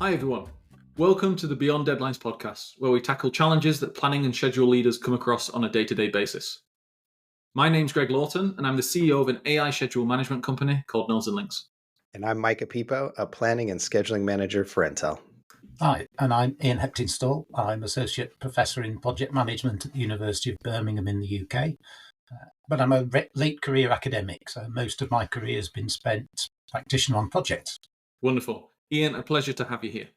Hi everyone. Welcome to the Beyond Deadlines podcast, where we tackle challenges that planning and schedule leaders come across on a day-to-day basis. My name's Greg Lawton, and I'm the CEO of an AI schedule management company called Nose and Links. And I'm Micah, a planning and scheduling manager for Intel. Hi, and I'm Ian Heptinstall. I'm Associate Professor in Project Management at the University of Birmingham in the UK. But I'm a late career academic, so most of my career has been spent practicing on projects. Wonderful. Ian, a pleasure to have you here.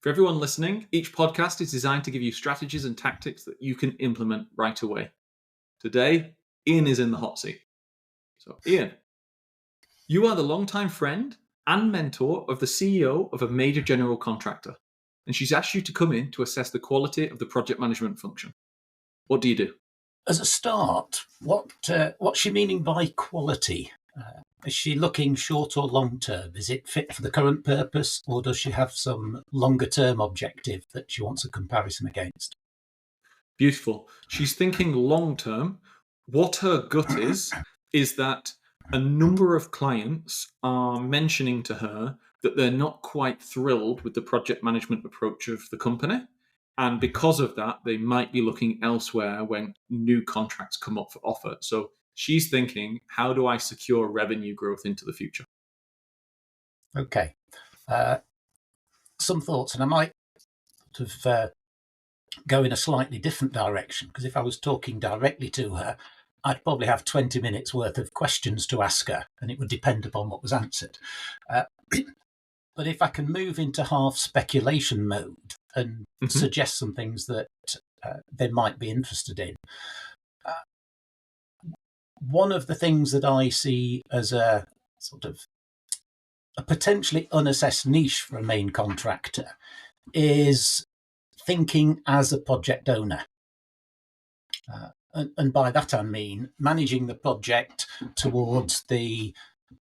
For everyone listening, each podcast is designed to give you strategies and tactics that you can implement right away. Today, Ian is in the hot seat. So, Ian, you are the longtime friend and mentor of the CEO of a major general contractor, and she's asked you to come in to assess the quality of the project management function. What do you do? As a start, what's she meaning by quality? Is she looking short or long term? Is it fit for the current purpose, or does she have some longer term objective that she wants a comparison against? Beautiful. She's thinking long term. What her gut is that a number of clients are mentioning to her that they're not quite thrilled with the project management approach of the company. And because of that, they might be looking elsewhere when new contracts come up for offer. So she's thinking, how do I secure revenue growth into the future? Okay. Some thoughts, and I might sort of go in a slightly different direction, because if I was talking directly to her, I'd probably have 20 minutes worth of questions to ask her, and it would depend upon what was answered. But if I can move into half speculation mode and suggest some things that they might be interested in. One of the things that I see as a sort of a potentially unassessed niche for a main contractor is thinking as a project owner. And by that I mean managing the project towards the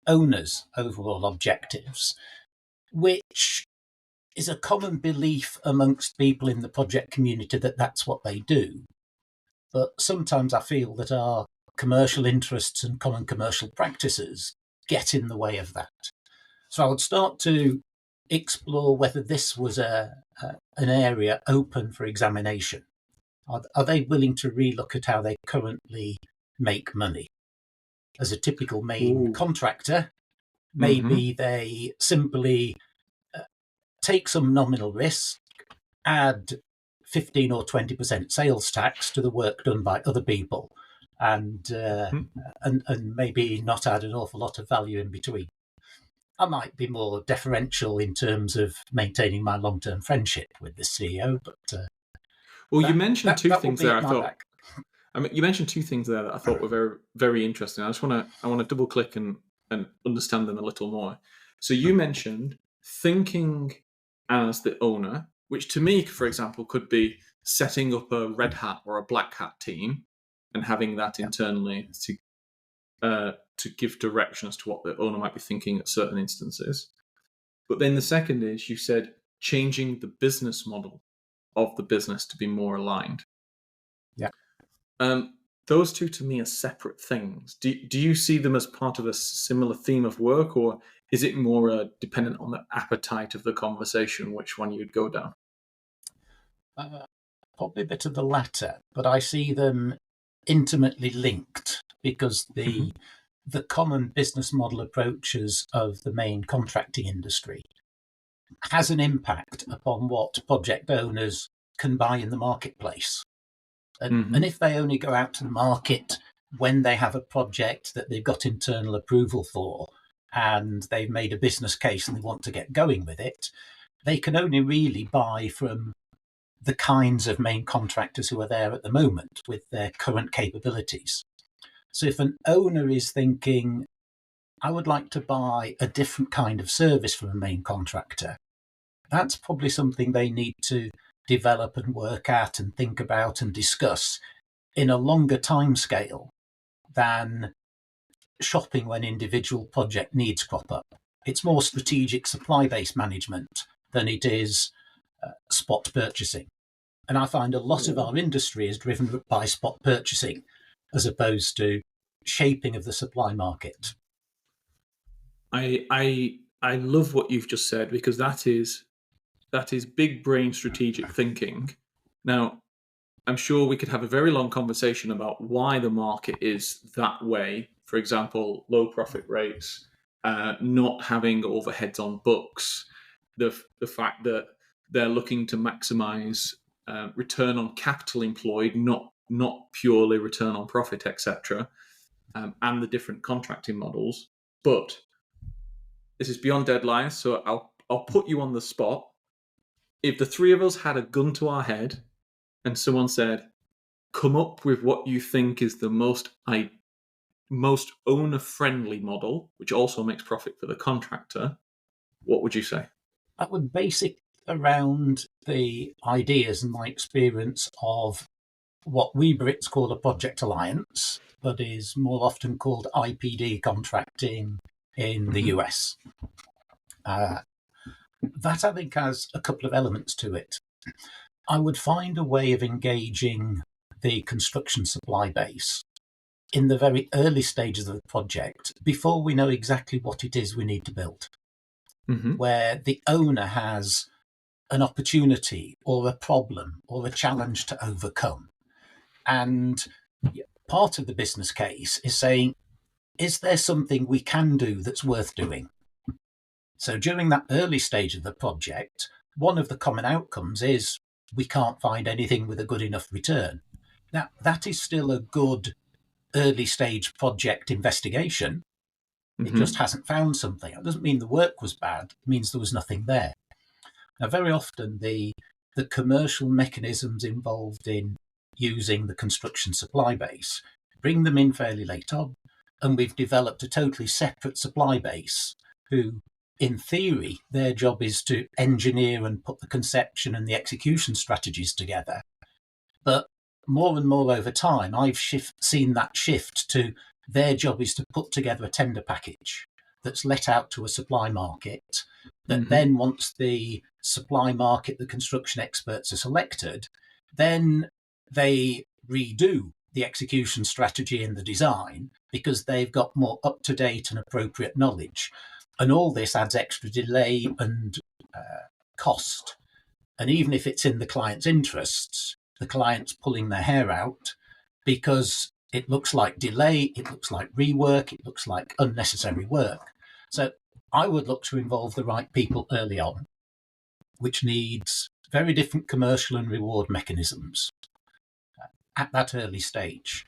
owner's overall objectives, which is a common belief amongst people in the project community that that's what they do. But sometimes I feel that our commercial interests and common commercial practices get in the way of that. So I would start to explore whether this was an area open for examination. Are they willing to relook at how they currently make money? As a typical main contractor, maybe they simply take some nominal risk, add 15 or 20% sales tax to the work done by other people, and maybe not add an awful lot of value in between. I might be more deferential in terms of maintaining my long-term friendship with the CEO, but you mentioned two things there. You mentioned two things there that I thought were very, very interesting. I want to double click and understand them a little more. So you mentioned thinking as the owner, which to me, for example, could be setting up a red hat or a black hat team and having that internally to give direction as to what the owner might be thinking at certain instances. But then the second is, you said, changing the business model of the business to be more aligned. Yeah. Those two to me are separate things. Do you see them as part of a similar theme of work, or is it more dependent on the appetite of the conversation, which one you'd go down? Probably a bit of the latter, but I see them intimately linked because the common business model approaches of the main contracting industry has an impact upon what project owners can buy in the marketplace. And if they only go out to the market when they have a project that they've got internal approval for and they've made a business case and they want to get going with it, they can only really buy from the kinds of main contractors who are there at the moment with their current capabilities. So if an owner is thinking, I would like to buy a different kind of service from a main contractor, that's probably something they need to develop and work at and think about and discuss in a longer time scale than shopping when individual project needs crop up. It's more strategic supply-based management than it is spot purchasing. And I find a lot of our industry is driven by spot purchasing as opposed to shaping of the supply market. I love what you've just said, because that is big brain strategic thinking. Now, I'm sure we could have a very long conversation about why the market is that way. For example, low profit rates, not having overheads on books, the fact that they're looking to maximize return on capital employed, not purely return on profit, etc., and the different contracting models. But this is beyond deadlines, so I'll put you on the spot. If the three of us had a gun to our head and someone said, come up with what you think is the most owner-friendly model, which also makes profit for the contractor, what would you say? I would base it around the ideas and my experience of what we Brits call a project alliance, but is more often called IPD contracting in the US. That, I think, has a couple of elements to it. I would find a way of engaging the construction supply base in the very early stages of the project, before we know exactly what it is we need to build, where the owner has an opportunity or a problem or a challenge to overcome. And part of the business case is saying, is there something we can do that's worth doing? So during that early stage of the project, one of the common outcomes is we can't find anything with a good enough return. Now, that is still a good early stage project investigation. It just hasn't found something. It doesn't mean the work was bad. It means there was nothing there. Now, very often the commercial mechanisms involved in using the construction supply base bring them in fairly late on, and we've developed a totally separate supply base who, in theory, their job is to engineer and put the conception and the execution strategies together. But more and more over time, I've seen that shift to their job is to put together a tender package that's let out to a supply market, that then once the supply market, the construction experts are selected, then they redo the execution strategy and the design because they've got more up-to-date and appropriate knowledge. And all this adds extra delay and cost. And even if it's in the client's interests, the client's pulling their hair out because it looks like delay, it looks like rework, it looks like unnecessary work. So I would look to involve the right people early on, which needs very different commercial and reward mechanisms at that early stage.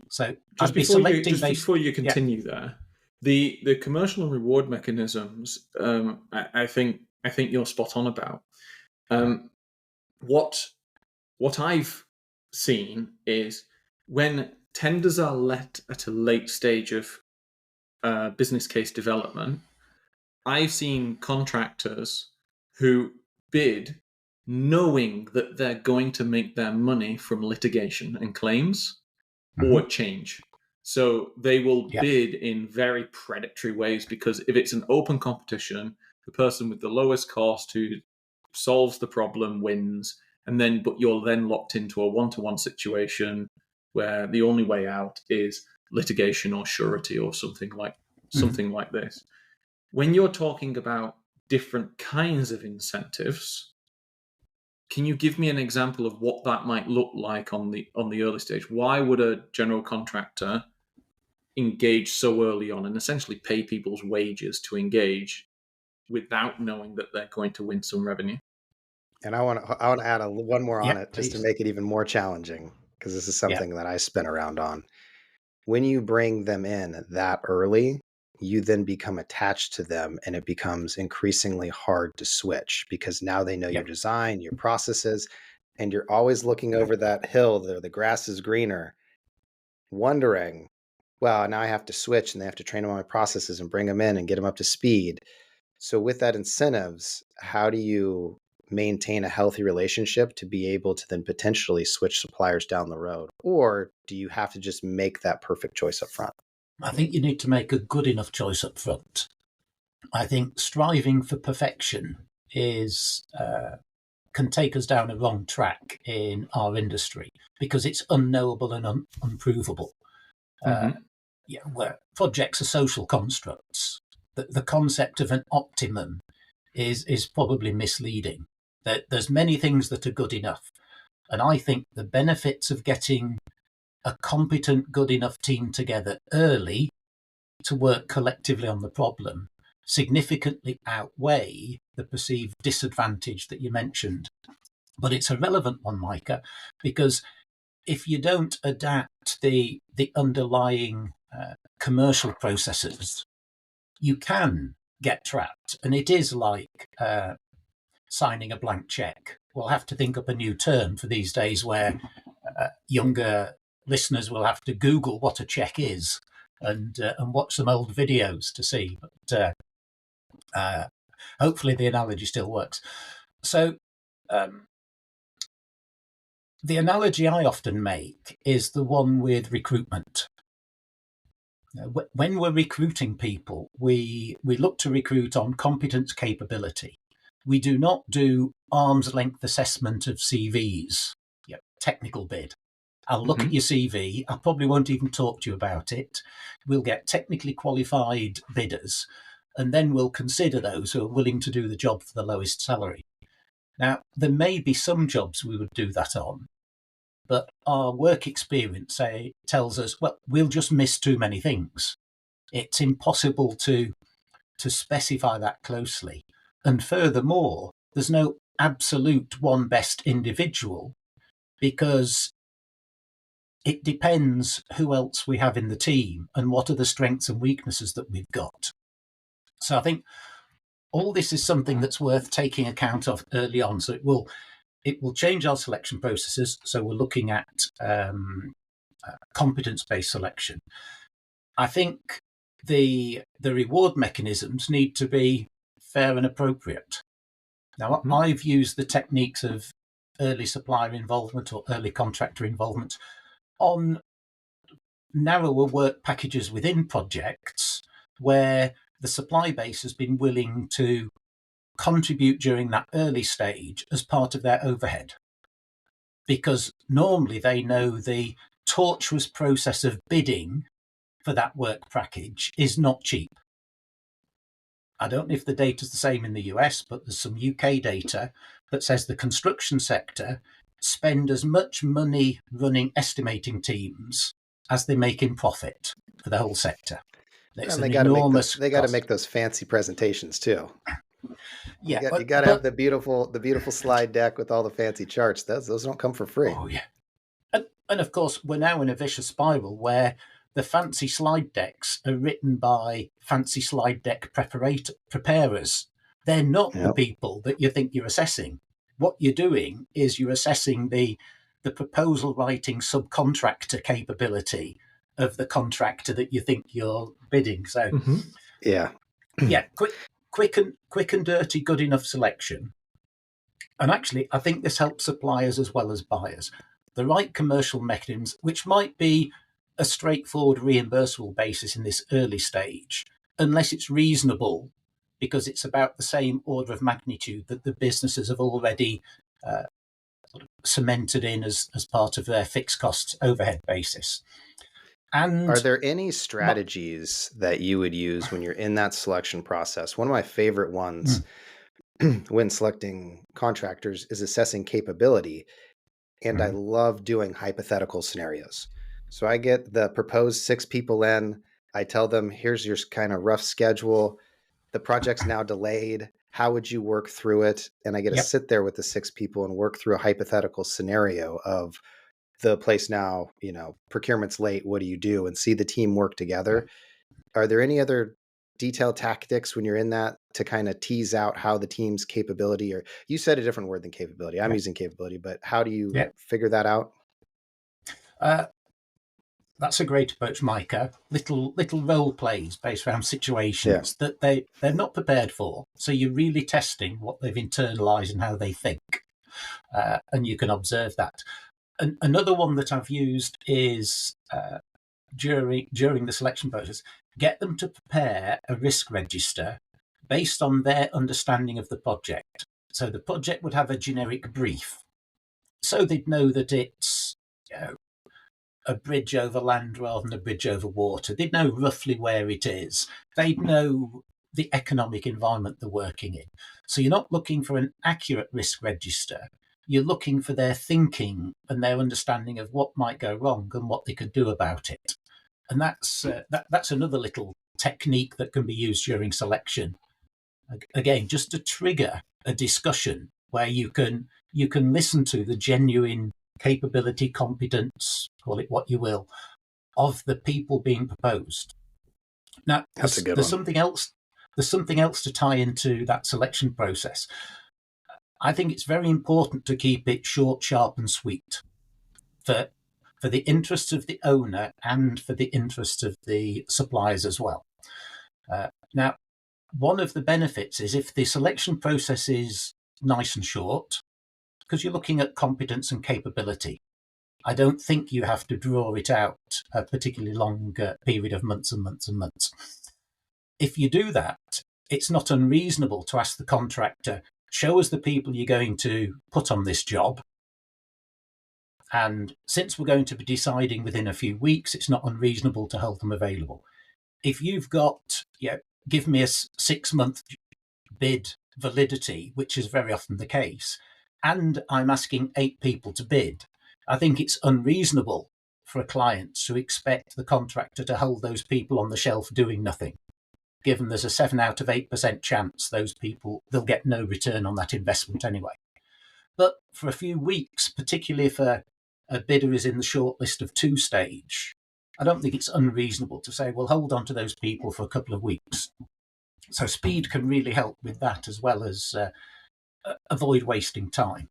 So before you continue there, the commercial and reward mechanisms, I think you're spot on about. What I've seen is when tenders are let at a late stage of business case development, I've seen contractors who bid knowing that they're going to make their money from litigation and claims or change. So they will bid in very predatory ways, because if it's an open competition, the person with the lowest cost who solves the problem wins, but you're then locked into a one-to-one situation where the only way out is litigation or surety or something like this. When you're talking about different kinds of incentives, can you give me an example of what that might look like on the early stage? Why would a general contractor engage so early on and essentially pay people's wages to engage without knowing that they're going to win some revenue? And I want to add one more on it, just please. to make it even more challenging, because this is something that I spin around on. When you bring them in that early, you then become attached to them, and it becomes increasingly hard to switch, because now they know your design, your processes, and you're always looking over that hill, the grass is greener, wondering, well, now I have to switch, and they have to train them on my processes and bring them in and get them up to speed. So with that incentives, how do you maintain a healthy relationship to be able to then potentially switch suppliers down the road? Or do you have to just make that perfect choice up front? I think you need to make a good enough choice up front. I think striving for perfection can take us down a wrong track in our industry, because it's unknowable and unprovable. Where projects are social constructs, the concept of an optimum is probably misleading. There's many things that are good enough. And I think the benefits of getting a competent, good enough team together early to work collectively on the problem significantly outweigh the perceived disadvantage that you mentioned. But it's a relevant one, Micah, because if you don't adapt the underlying commercial processes, you can get trapped. And it is like signing a blank check. We'll have to think up a new term for these days where younger listeners will have to Google what a check is and watch some old videos to see. But hopefully the analogy still works. So the analogy I often make is the one with recruitment. When we're recruiting people, we look to recruit on competence capability. We do not do arm's length assessment of CVs, technical bid. I'll look at your CV. I probably won't even talk to you about it. We'll get technically qualified bidders, and then we'll consider those who are willing to do the job for the lowest salary. Now, there may be some jobs we would do that on, but our work experience tells us, well, we'll just miss too many things. It's impossible to specify that closely. And furthermore, there's no absolute one best individual, because it depends who else we have in the team and what are the strengths and weaknesses that we've got. So I think all this is something that's worth taking account of early on. So it will change our selection processes. So we're looking at competence-based selection. I think the reward mechanisms need to be fair and appropriate. Now, I've used the techniques of early supplier involvement or early contractor involvement on narrower work packages within projects where the supply base has been willing to contribute during that early stage as part of their overhead. Because normally they know the tortuous process of bidding for that work package is not cheap. I don't know if the data is the same in the US, but there's some UK data that says the construction sector spend as much money running estimating teams as they make in profit for the whole sector. It's and they got to make those fancy presentations too. Yeah, you got to have the beautiful slide deck with all the fancy charts. Those don't come for free. Oh yeah, and of course we're now in a vicious spiral where the fancy slide decks are written by fancy slide deck preparers. They're not the people that you think you're assessing. What you're doing is you're assessing the proposal writing subcontractor capability of the contractor that you think you're bidding. So, yeah, quick and dirty, good enough selection. And actually, I think this helps suppliers as well as buyers. The right commercial mechanisms, which might be a straightforward reimbursable basis in this early stage, unless it's reasonable, because it's about the same order of magnitude that the businesses have already cemented in as part of their fixed costs overhead basis. And are there any strategies that you would use when you're in that selection process? One of my favorite ones when selecting contractors is assessing capability. And I love doing hypothetical scenarios. So I get the proposed 6 people in. I tell them, here's your kind of rough schedule. The project's now delayed. How would you work through it? And I get to sit there with the 6 people and work through a hypothetical scenario of the place now, procurement's late. What do you do? And see the team work together. Are there any other detailed tactics when you're in that to kind of tease out how the team's capability, or you said a different word than capability. I'm using capability, but how do you figure that out? That's a great approach, Micah. Little role plays based around situations that they're not prepared for. So you're really testing what they've internalized and how they think. And you can observe that. And another one that I've used is during the selection process, get them to prepare a risk register based on their understanding of the project. So the project would have a generic brief. So they'd know that it's a bridge over land rather than a bridge over water. They'd know roughly where it is. They'd know the economic environment they're working in. So you're not looking for an accurate risk register. You're looking for their thinking and their understanding of what might go wrong and what they could do about it. And that's another little technique that can be used during selection. Again, just to trigger a discussion where you can listen to the genuine capability, competence, call it what you will, of the people being proposed. Now, there's something else. There's something else to tie into that selection process. I think it's very important to keep it short, sharp, and sweet for the interests of the owner and for the interests of the suppliers as well. Now, one of the benefits is if the selection process is nice and short, because you're looking at competence and capability. I don't think you have to draw it out a particularly long period of months and months and months. If you do that, it's not unreasonable to ask the contractor, show us the people you're going to put on this job. And since we're going to be deciding within a few weeks, it's not unreasonable to hold them available. If you've got, give me a 6-month bid validity, which is very often the case, and I'm asking 8 people to bid, I think it's unreasonable for a client to expect the contractor to hold those people on the shelf doing nothing, given there's a 7 out of 8% chance those people, they'll get no return on that investment anyway. But for a few weeks, particularly if a bidder is in the shortlist of 2 stage, I don't think it's unreasonable to say, well, hold on to those people for a couple of weeks. So speed can really help with that, as well as avoid wasting time.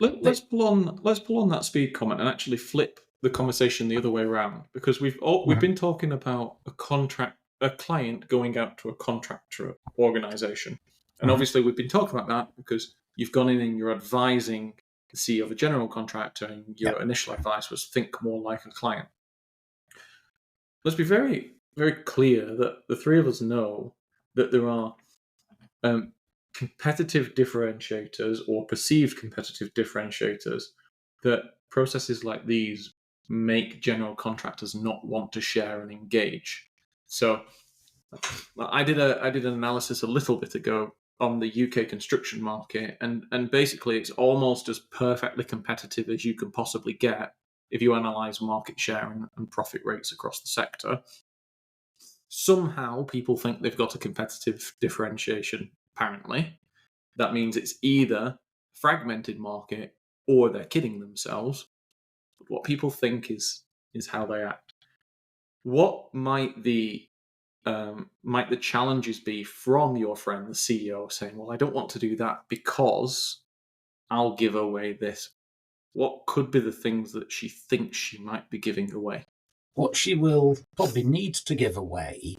Let's pull on that speed comment and actually flip the conversation the other way around, because we've been talking about a client going out to a contractor organisation, and obviously we've been talking about that because you've gone in and you're advising the CEO of a general contractor, and your initial advice was think more like a client. Let's be very, very clear that the three of us know that there are competitive differentiators or perceived competitive differentiators that processes like these make general contractors not want to share and engage. So I did an analysis a little bit ago on the UK construction market, and basically it's almost as perfectly competitive as you can possibly get if you analyse market share and profit rates across the sector. Somehow people think they've got a competitive differentiation, apparently. That means it's either a fragmented market or they're kidding themselves. But what people think is how they act. What might the challenges be from your friend, the CEO, saying, well, I don't want to do that because I'll give away this? What could be the things that she thinks she might be giving away? What she will probably need to give away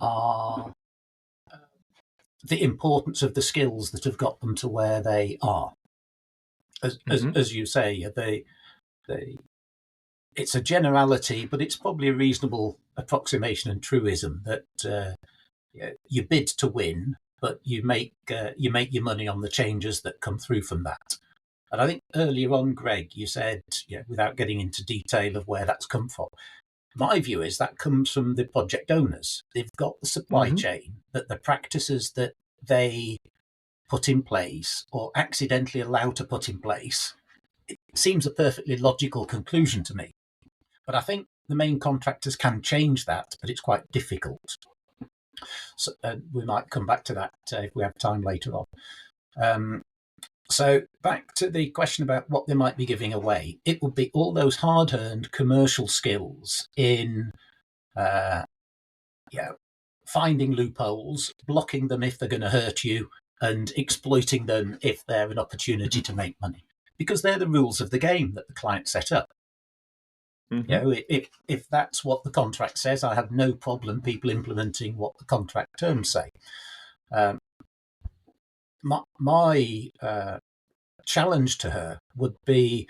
are the importance of the skills that have got them to where they are. As you say, it's a generality, but it's probably a reasonable approximation and truism that you bid to win, but you make your money on the changes that come through from that. And I think earlier on, Greg, you said, without getting into detail of where that's come from, my view is that comes from the project owners. They've got the supply chain, that the practices that they put in place or accidentally allow to put in place, it seems a perfectly logical conclusion to me. But I think the main contractors can change that, but it's quite difficult. So we might come back to that if we have time later on. So back to the question about what they might be giving away. It would be all those hard-earned commercial skills in finding loopholes, blocking them if they're going to hurt you, and exploiting them if they're an opportunity to make money. Because they're the rules of the game that the client set up. If that's what the contract says, I have no problem people implementing what the contract terms say. My challenge to her would be,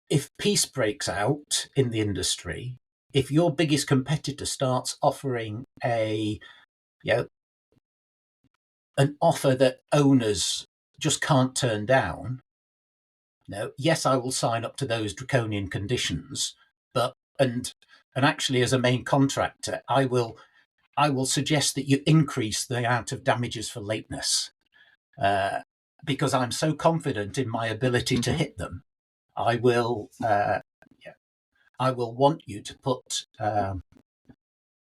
if peace breaks out in the industry, if your biggest competitor starts offering an offer that owners just can't turn down, yes, I will sign up to those draconian conditions, but and actually as a main contractor, I will I will suggest that you increase the amount of damages for lateness, because I'm so confident in my ability to hit them. I will want you to put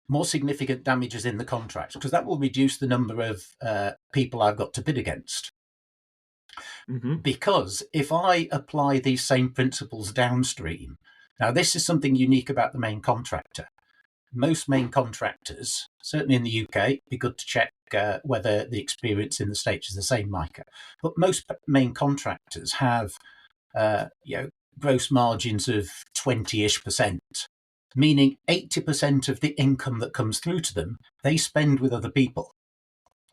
more significant damages in the contract, because that will reduce the number of people I've got to bid against. Because if I apply these same principles downstream, now this is something unique about the main contractor. Most main contractors, certainly in the UK, it'd be good to check whether the experience in the States is the same, Micah, but most main contractors have gross margins of 20-ish%, meaning 80% of the income that comes through to them, they spend with other people.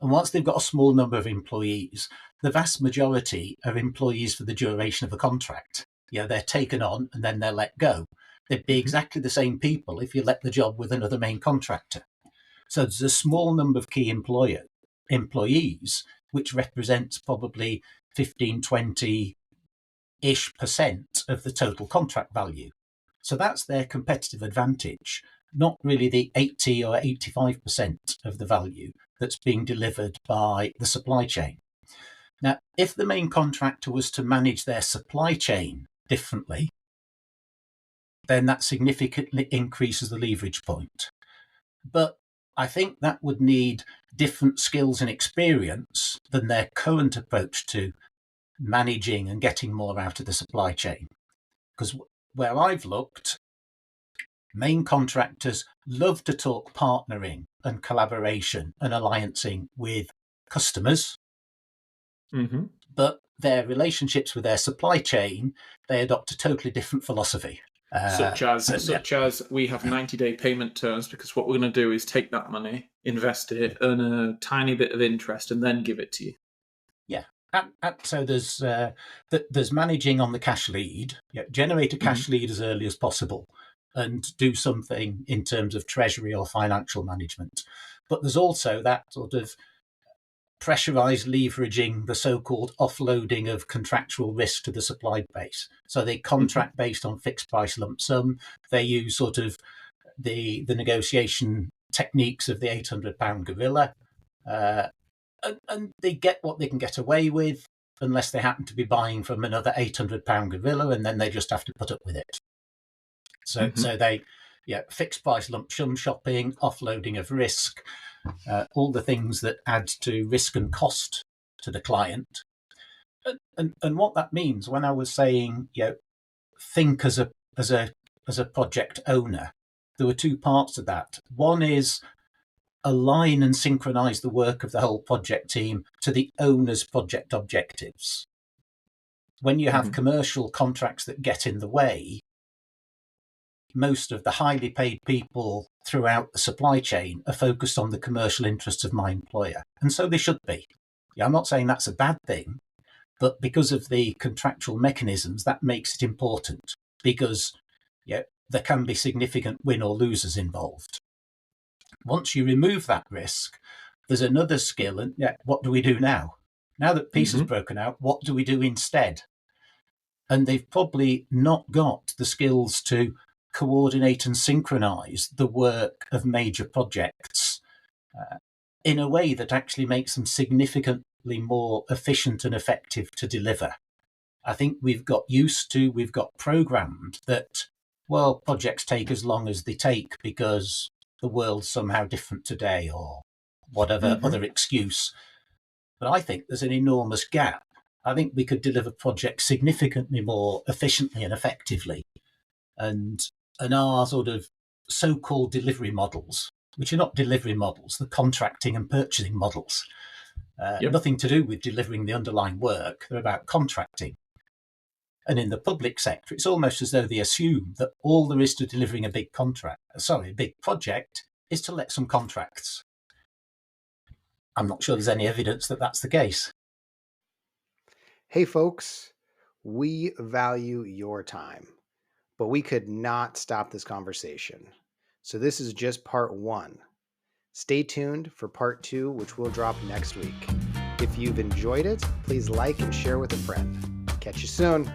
And once they've got a small number of employees, the vast majority are employees for the duration of a contract. They're taken on and then they're let go. They'd be exactly the same people if you let the job with another main contractor. So there's a small number of key employees, which represents probably 15, 20-ish% of the total contract value. So that's their competitive advantage, not really the 80 or 85% of the value that's being delivered by the supply chain. Now, if the main contractor was to manage their supply chain differently, then that significantly increases the leverage point. But I think that would need different skills and experience than their current approach to managing and getting more out of the supply chain. Because where I've looked, main contractors love to talk partnering and collaboration and alliancing with customers, but their relationships with their supply chain, they adopt a totally different philosophy. Such as we have 90-day payment terms, because what we're going to do is take that money, invest it, earn a tiny bit of interest, and then give it to you. Yeah. So there's managing on the cash lead, generate a cash lead as early as possible, and do something in terms of treasury or financial management. But there's also that sort of pressurized leveraging, the so-called offloading of contractual risk to the supply base. So they contract based on fixed price lump sum. They use sort of the negotiation techniques of the £800 gorilla, and they get what they can get away with, unless they happen to be buying from another £800 gorilla, and then they just have to put up with it. So they fixed price lump sum shopping, offloading of risk, all the things that add to risk and cost to the client. And what that means, when I was saying, think as a project owner, there were two parts to that. One is align and synchronize the work of the whole project team to the owner's project objectives. When you have commercial contracts that get in the way, most of the highly paid people throughout the supply chain are focused on the commercial interests of my employer. And so they should be. I'm not saying that's a bad thing, but because of the contractual mechanisms, that makes it important, because there can be significant win or losers involved. Once you remove that risk, there's another skill. And what do we do now? Now that peace has broken out, what do we do instead? And they've probably not got the skills to coordinate and synchronize the work of major projects in a way that actually makes them significantly more efficient and effective to deliver. I think we've got programmed that, well, projects take as long as they take because the world's somehow different today, or whatever other excuse. But I think there's an enormous gap. I think we could deliver projects significantly more efficiently and effectively. And our sort of so-called delivery models, which are not delivery models, the contracting and purchasing models, nothing to do with delivering the underlying work. They're about contracting. And in the public sector, it's almost as though they assume that all there is to delivering a big project is to let some contracts. I'm not sure there's any evidence that that's the case. Hey, folks, we value your time, but we could not stop this conversation. So this is just part 1. Stay tuned for part 2, which will drop next week. If you've enjoyed it, please like and share with a friend. Catch you soon.